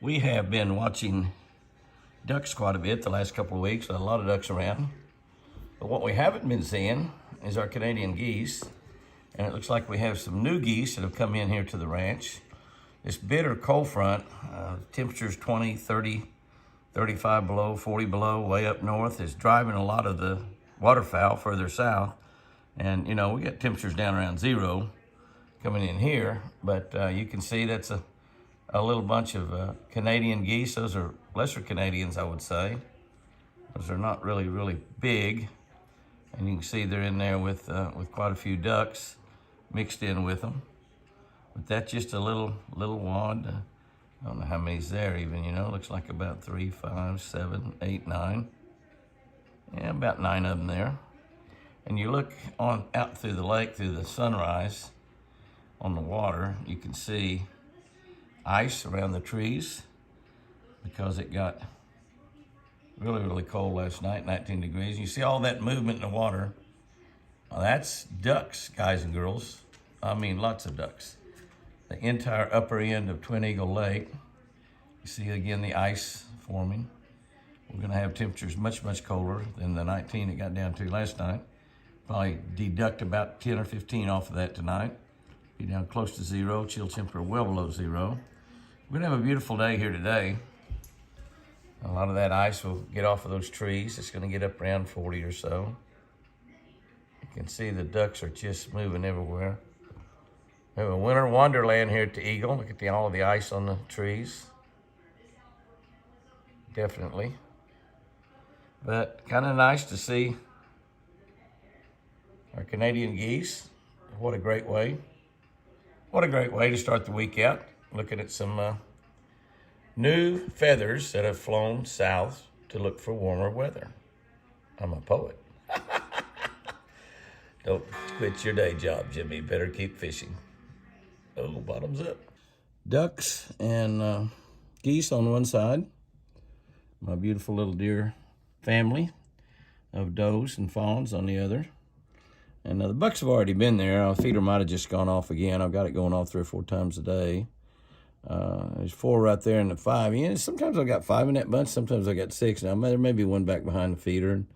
We have been watching ducks quite a bit the last couple of weeks. A lot of ducks around. But what we haven't been seeing is our Canadian geese. And it looks like we have some new geese that have come in here to the ranch. This bitter cold front, temperatures 20, 30, 35 below, 40 below, way up north, is driving a lot of the waterfowl further south. And, you know, we got temperatures down around zero coming in here. But you can see that's a little bunch of Canadian geese. Those are lesser Canadians, I would say. Those are not really big. And you can see they're in there with quite a few ducks mixed in with them. But that's just a little wad. I don't know how many's there even, you know. Looks like about 3, 5, 7, 8, 9. Yeah, about 9 of them there. And you look on out through the lake, through the sunrise on the water, you can see ice around the trees because it got really cold last night, 19 degrees. You see all that movement in the water. Well, that's ducks, guys and girls. I mean, lots of ducks. The entire upper end of Twin Eagle Lake. You see again the ice forming. We're gonna have temperatures much colder than the 19 it got down to last night. Probably deduct about 10 or 15 off of that tonight. Be down close to zero, chill temperature well below zero. We're gonna have a beautiful day here today. A lot of that ice will get off of those trees. It's gonna get up around 40 or so. You can see the ducks are just moving everywhere. We have a winter wonderland here at the Eagle. Look at all of the ice on the trees. Definitely. But kind of nice to see our Canadian geese. What a great way. What a great way to start the week out. Looking at some new feathers that have flown south to look for warmer weather. I'm a poet. Don't quit your day job, Jimmy. Better keep fishing. Oh, bottoms up. Ducks and geese on one side. My beautiful little deer family of does and fawns on the other. And the bucks have already been there. Our feeder might have just gone off again. I've got it going off 3 or 4 times a day. There's 4 right there and the 5. Yeah, sometimes I got 5 in that bunch. Sometimes I got 6. Now there may be one back behind the feeder, and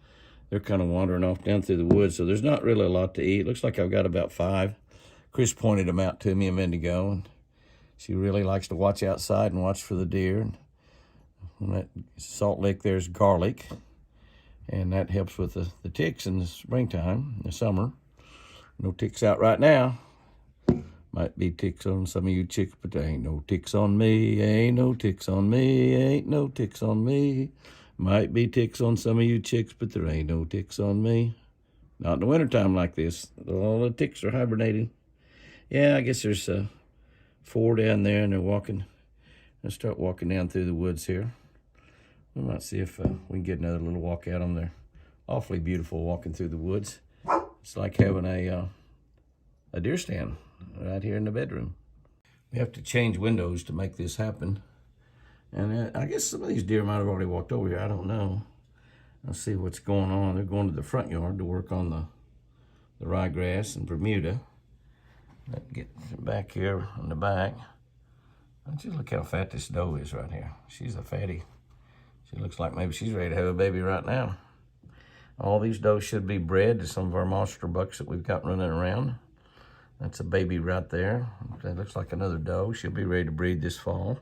they're kind of wandering off down through the woods. So there's not really a lot to eat. Looks like I've got about 5. Chris pointed them out to me a minute ago, and she really likes to watch outside and watch for the deer. And that salt lick there's garlic, and that helps with the ticks in the springtime, in the summer. No ticks out right now. Might be ticks on some of you chicks, but there ain't no ticks on me. Ain't no ticks on me. Ain't no ticks on me. Might be ticks on some of you chicks, but there ain't no ticks on me. Not in the wintertime like this. All the ticks are hibernating. Yeah, I guess there's 4 down there, and they're walking. Let's start walking down through the woods here. We might see if we can get another little walk out on there. Awfully beautiful walking through the woods. It's like having a deer stand right here in the bedroom. We have to change windows to make this happen. And I guess some of these deer might have already walked over here. I don't know. Let's see what's going on. They're going to the front yard to work on the ryegrass and Bermuda. Let's get back here on the back. Just look how fat this doe is right here. She's a fatty. She looks like maybe she's ready to have a baby right now. All these does should be bred to some of our monster bucks that we've got running around. That's a baby right there. That looks like another doe. She'll be ready to breed this fall.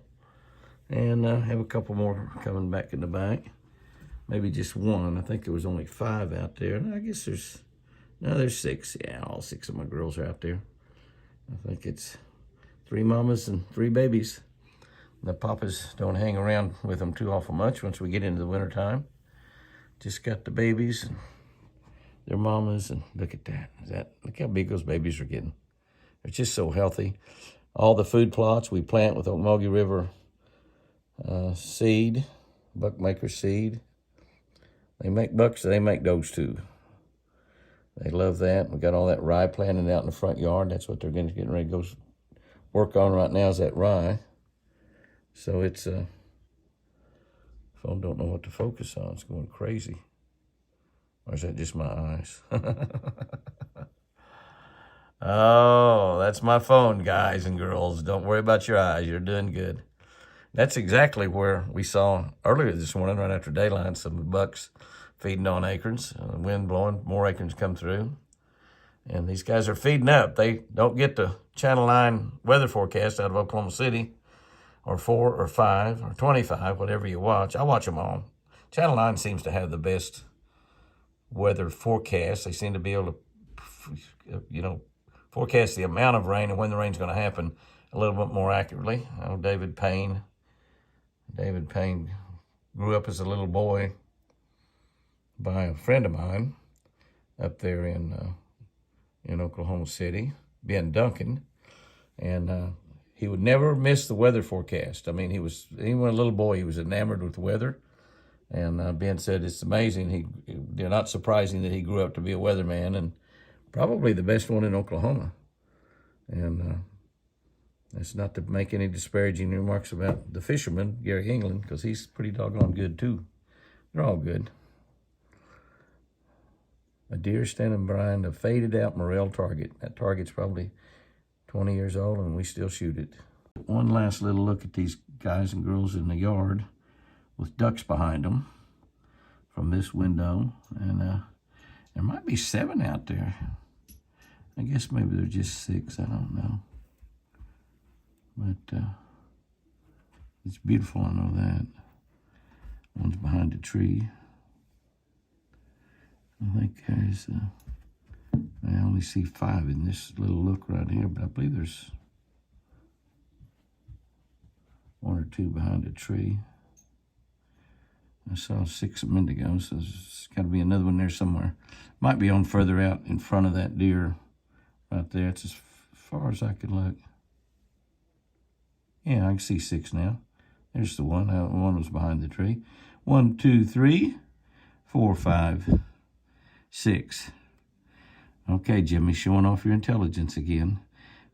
And have a couple more coming back in the back. Maybe just one. I think there was only 5 out there. And I guess there's 6. Yeah, all 6 of my girls are out there. I think it's 3 mamas and 3 babies. The papas don't hang around with them too awful much once we get into the wintertime. Just got the babies and their mamas, and look at that. Look how big those babies are getting. They're just so healthy. All the food plots we plant with Okmulgee River seed, buckmaker seed. They make bucks, they make does too. They love that. We got all that rye planted out in the front yard. That's what they're getting ready to go work on right now, is that rye. So it's phone don't know what to focus on. It's going crazy. Or is that just my eyes? Oh, that's my phone, guys and girls. Don't worry about your eyes. You're doing good. That's exactly where we saw earlier this morning, right after daylight, some bucks feeding on acorns. Wind blowing, more acorns come through. And these guys are feeding up. They don't get the Channel 9 weather forecast out of Oklahoma City, or 4 or 5 or 25, whatever you watch. I watch them all. Channel 9 seems to have the best weather forecast. They seem to be able to, forecast the amount of rain and when the rain's going to happen a little bit more accurately. David Payne grew up as a little boy by a friend of mine up there in Oklahoma City, Ben Duncan, and he would never miss the weather forecast. I mean, even a little boy, he was enamored with weather. And Ben said it's amazing. Not surprising that he grew up to be a weatherman, and probably the best one in Oklahoma. And that's not to make any disparaging remarks about the fisherman, Gary England, because he's pretty doggone good too. They're all good. A deer standing behind a faded out morel target. That target's probably 20 years old, and we still shoot it. One last little look at these guys and girls in the yard with ducks behind them from this window. And there might be 7 out there. I guess maybe they're just 6, I don't know. But it's beautiful, I know that. One's behind a tree. I think I only see 5 in this little look right here, but I believe there's 1 or 2 behind a tree. I saw 6 a minute ago, so there's got to be another one there somewhere. Might be on further out in front of that deer right there. It's as far as I could look. Yeah, I can see 6 now. There's the one. One was behind the tree. 1, 2, 3, 4, 5, 6. Okay, Jimmy, showing off your intelligence again.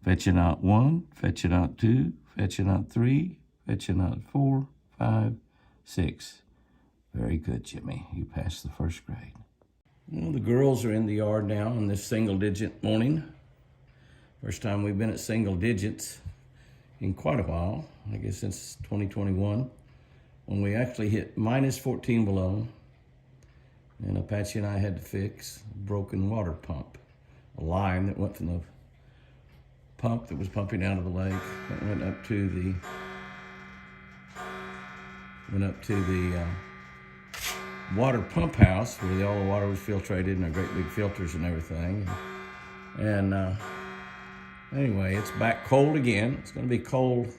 Fetching out 1, fetching out 2, fetching out 3, fetching out 4, 5, 6. Very good, Jimmy. You passed the first grade. Well, the girls are in the yard now on this single-digit morning. First time we've been at single digits in quite a while, I guess since 2021, when we actually hit minus 14 below, and Apache and I had to fix a broken water pump, a line that went from the pump that was pumping out of the lake that went up to the water pump house where all the water was filtrated and great big filters and everything. And anyway, it's back cold again. It's going to be cold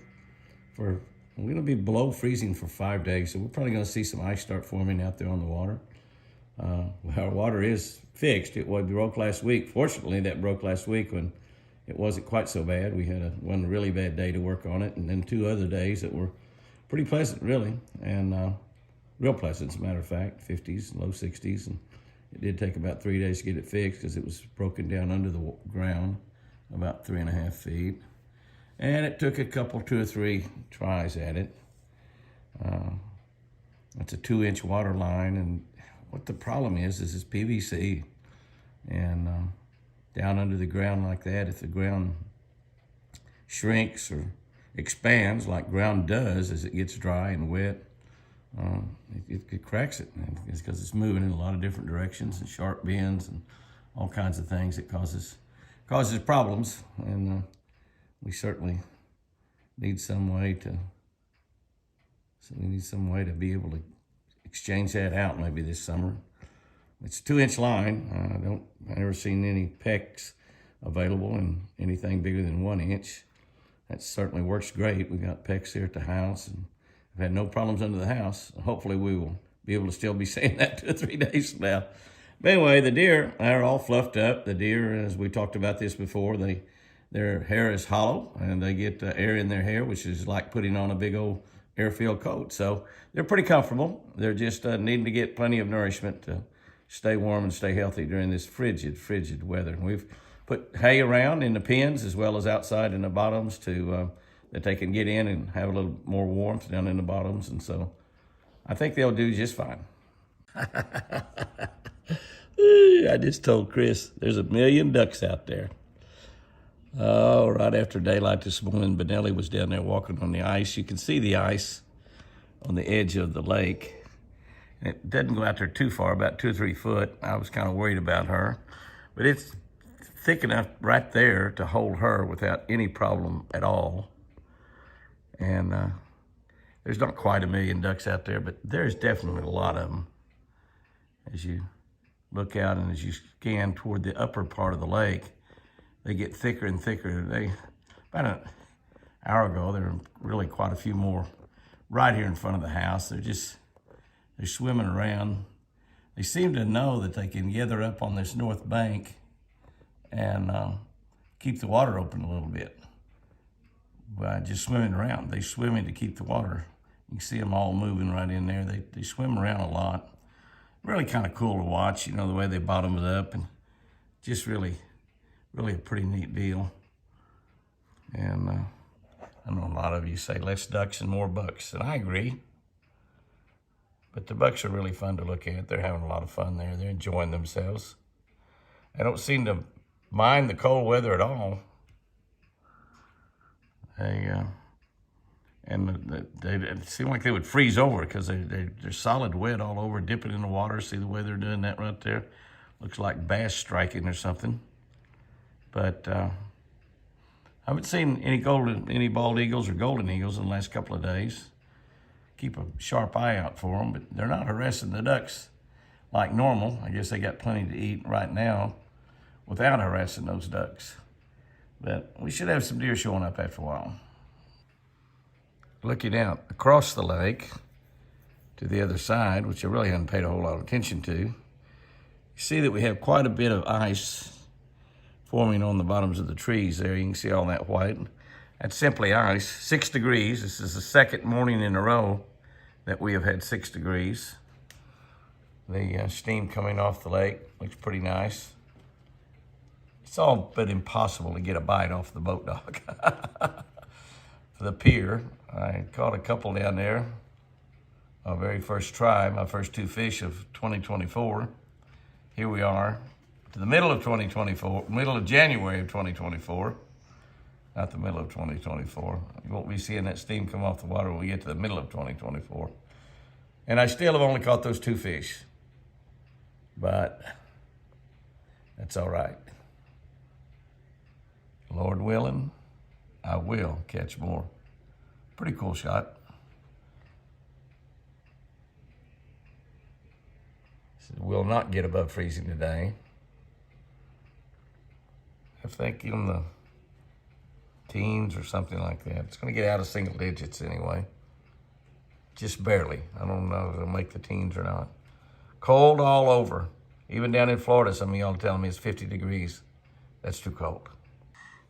we're going to be below freezing for 5 days, so we're probably going to see some ice start forming out there on the water. Our water is fixed. It broke last week. Fortunately, that broke last week when it wasn't quite so bad. We had one really bad day to work on it, and then 2 other days that were pretty pleasant, really, and real pleasant, as a matter of fact, 50s, low 60s. And it did take about 3 days to get it fixed because it was broken down under the ground about 3.5 feet. And it took 2 or 3 tries at it. It's a 2-inch water line, and what the problem is it's PVC. And down under the ground like that, if the ground shrinks or expands like ground does as it gets dry and wet, it cracks it. And it's because it's moving in a lot of different directions and sharp bends and all kinds of things that causes problems. And we certainly need some way to be able to exchange that out maybe this summer. It's a 2-inch line. I've never seen any PEX available in anything bigger than 1 inch. That certainly works great. We got PEX here at the house, and I've had no problems under the house. Hopefully we will be able to still be saying that 2 or 3 days from now. But anyway, the deer are all fluffed up. The deer, as we talked about this before, their hair is hollow, and they get air in their hair, which is like putting on a big old air-filled coat. So they're pretty comfortable. They're just needing to get plenty of nourishment to stay warm and stay healthy during this frigid weather. And we've put hay around in the pens as well as outside in the bottoms that they can get in and have a little more warmth down in the bottoms. And so I think they'll do just fine. I just told Chris there's 1 million ducks out there. Oh, right after daylight this morning, Benelli was down there walking on the ice. You can see the ice on the edge of the lake. It doesn't go out there too far, about 2 or 3 foot. I was kind of worried about her, but it's thick enough right there to hold her without any problem at all. And there's not quite a million ducks out there, but there's definitely a lot of them. As you look out and as you scan toward the upper part of the lake, they get thicker and thicker. About an hour ago, there were really quite a few more right here in front of the house. They're swimming around. They seem to know that they can gather up on this north bank and keep the water open a little bit by just swimming around. They're swimming to keep the water. You can see them all moving right in there. They swim around a lot. Really kind of cool to watch, you know, the way they bottom it up, and just really a pretty neat deal. And I know a lot of you say less ducks and more bucks, and I agree. But the bucks are really fun to look at. They're having a lot of fun there. They're enjoying themselves. They don't seem to mind the cold weather at all. They seem like they would freeze over because they're solid wet all over, dipping in the water. See the way they're doing that right there? Looks like bass striking or something. But I haven't seen any bald eagles or golden eagles in the last couple of days. Keep a sharp eye out for them, but they're not harassing the ducks like normal. I guess they got plenty to eat right now without harassing those ducks. But we should have some deer showing up after a while. Looking out across the lake to the other side, which I really haven't paid a whole lot of attention to, you see that we have quite a bit of ice forming on the bottoms of the trees there. You can see all that white. That's simply ice, 6 degrees. This is the second morning in a row that we have had 6 degrees. The steam coming off the lake looks pretty nice. It's all but impossible to get a bite off the boat dock. For the pier, I caught a couple down there. My very first try, my first 2 fish of 2024. Here we are, to the middle of 2024, middle of January of 2024. Not the middle of 2024. You won't be seeing that steam come off the water when we get to the middle of 2024. And I still have only caught those 2 fish. But that's all right. Lord willing, I will catch more. Pretty cool shot. Will not get above freezing today. I think in the teens or something like that. It's going to get out of single digits anyway. Just barely. I don't know if it'll make the teens or not. Cold all over. Even down in Florida, some of y'all are telling me it's 50 degrees. That's too cold.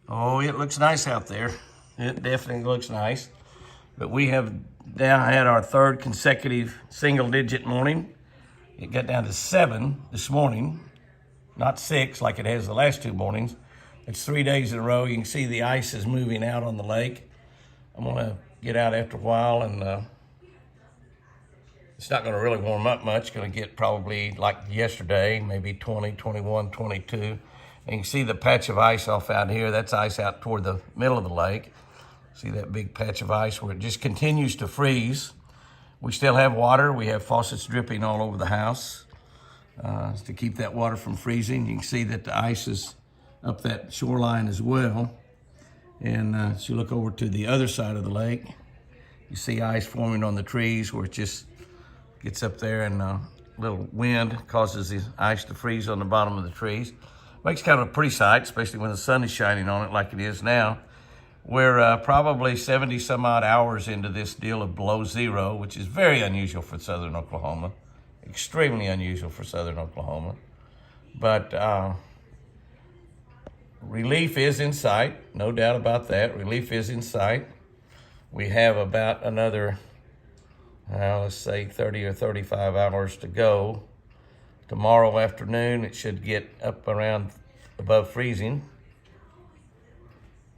Oh, it looks nice out there. It definitely looks nice. But we have now had our 3rd consecutive single-digit morning. It got down to 7 this morning, not 6 like it has the last 2 mornings. It's 3 days in a row. You can see the ice is moving out on the lake. I'm going to get out after a while, and it's not going to really warm up much. It's going to get probably like yesterday, maybe 20, 21, 22. And you can see the patch of ice off out here. That's ice out toward the middle of the lake. See that big patch of ice where it just continues to freeze. We still have water. We have faucets dripping all over the house to keep that water from freezing. You can see that the ice is up that shoreline as well. And as you look over to the other side of the lake, you see ice forming on the trees where it just gets up there, and a little wind causes the ice to freeze on the bottom of the trees. Makes kind of a pretty sight, especially when the sun is shining on it like it is now. We're probably 70 some odd hours into this deal of below zero, which is very unusual for southern Oklahoma. Extremely unusual for southern Oklahoma. But relief is in sight, no doubt about that. Relief is in sight. We have about another, let's say 30 or 35 hours to go. Tomorrow afternoon, it should get up around above freezing.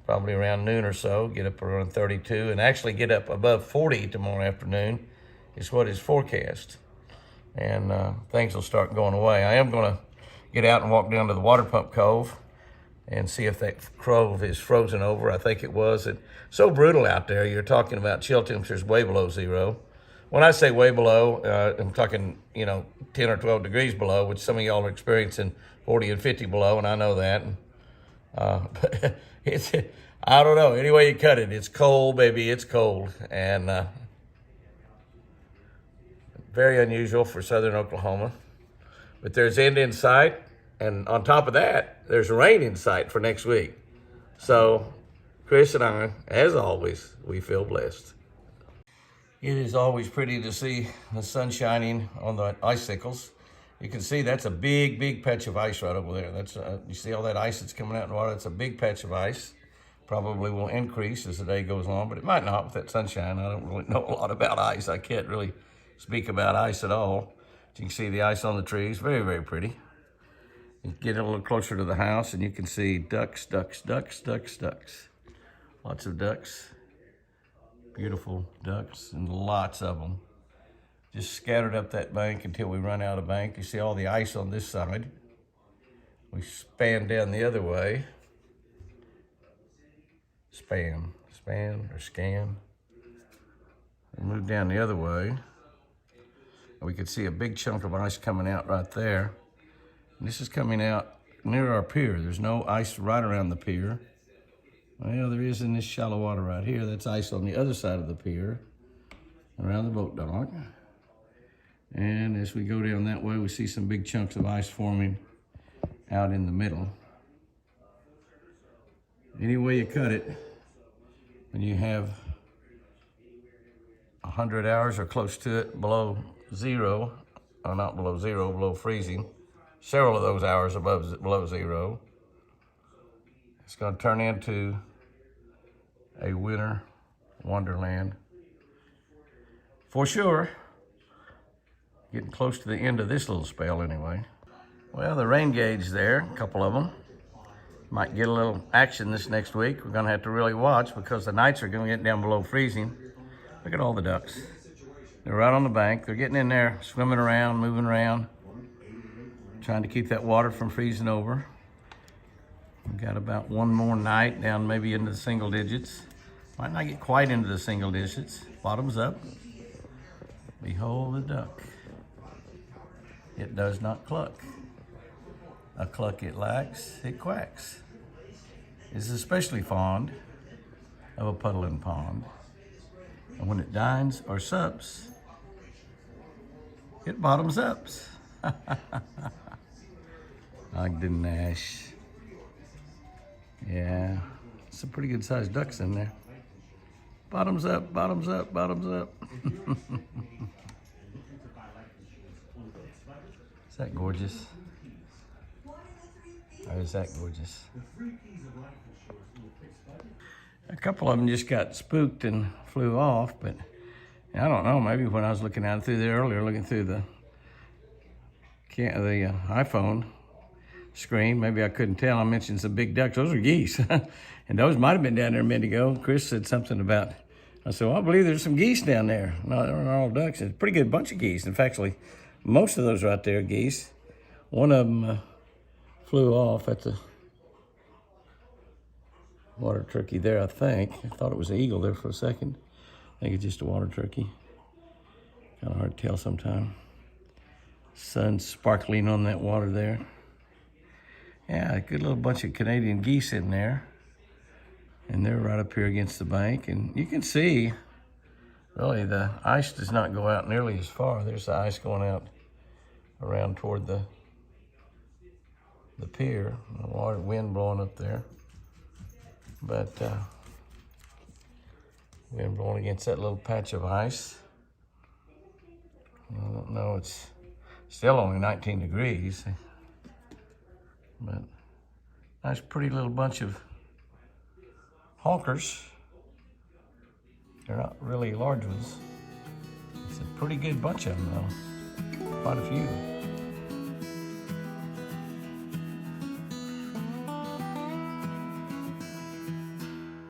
Probably around noon or so, get up around 32, and actually get up above 40 tomorrow afternoon is what is forecast. And things will start going away. I am going to get out and walk down to the water pump cove and see if that cove is frozen over. I think it was. It's so brutal out there. You're talking about chill temperatures way below zero. When I say way below, I'm talking, 10 or 12 degrees below, which some of y'all are experiencing 40 and 50 below, and I know that. But it's, I don't know. Any way you cut it, it's cold, baby. It's cold. And very unusual for southern Oklahoma. But there's end in sight. And on top of that, there's rain in sight for next week. So Chris and I, as always, we feel blessed. It is always pretty to see the sun shining on the icicles. You can see that's a big, big patch of ice right over there. That's you see all that ice that's coming out in the water? That's a big patch of ice. Probably will increase as the day goes on, but it might not with that sunshine. I don't really know a lot about ice. I can't really speak about ice at all. But you can see the ice on the trees. Very, very pretty. You get a little closer to the house and you can see ducks, ducks, ducks, ducks, ducks. Lots of ducks. Beautiful ducks and lots of them. Just scattered up that bank until we run out of bank. You see all the ice on this side. We span down the other way. Span or scan. And move down the other way. We could see a big chunk of ice coming out right there. And this is coming out near our pier. There's no ice right around the pier. Well, there is in this shallow water right here. That's ice on the other side of the pier, around the boat dock. And as we go down that way, we see some big chunks of ice forming out in the middle. Any way you cut it, when you have 100 hours or close to it below zero, or not below zero, below freezing, several of those hours below zero, it's going to turn into a winter wonderland. For sure. Getting close to the end of this little spell anyway. Well, the rain gauge there, a couple of them. Might get a little action this next week. We're going to have to really watch because the nights are going to get down below freezing. Look at all the ducks. They're right on the bank. They're getting in there, swimming around, moving around, trying to keep that water from freezing over. We've got about one more night down maybe into the single digits. Might not get quite into the single digits. Bottoms up. Behold the duck. It does not cluck. A cluck it lacks, it quacks. Is especially fond of a puddle and pond. And when it dines or sups, it bottoms ups. Ogden Nash. Yeah, some pretty good sized ducks in there. Bottoms up, bottoms up, bottoms up. Is that gorgeous? Or is that gorgeous? A couple of them just got spooked and flew off, but I don't know, maybe when I was looking out through there earlier, looking through the iPhone screen, maybe I couldn't tell. I mentioned some big ducks. Those are geese. And those might have been down there a minute ago. Chris said something about, I said, well, I believe there's some geese down there. No, they're not all ducks. It's a pretty good bunch of geese. In fact, actually, most of those right there are geese. One of them flew off at the water turkey there, I think. I thought it was an eagle there for a second. I think it's just a water turkey. Kind of hard to tell sometimes. Sun sparkling on that water there. Yeah, a good little bunch of Canadian geese in there. And they're right up here against the bank. And you can see, really, the ice does not go out nearly as far. There's the ice going out around toward the pier. The water, wind blowing up there. But wind blowing against that little patch of ice. I don't know, it's still only 19 degrees. But nice pretty little bunch of honkers. They're not really large ones. It's a pretty good bunch of them though. Quite a few.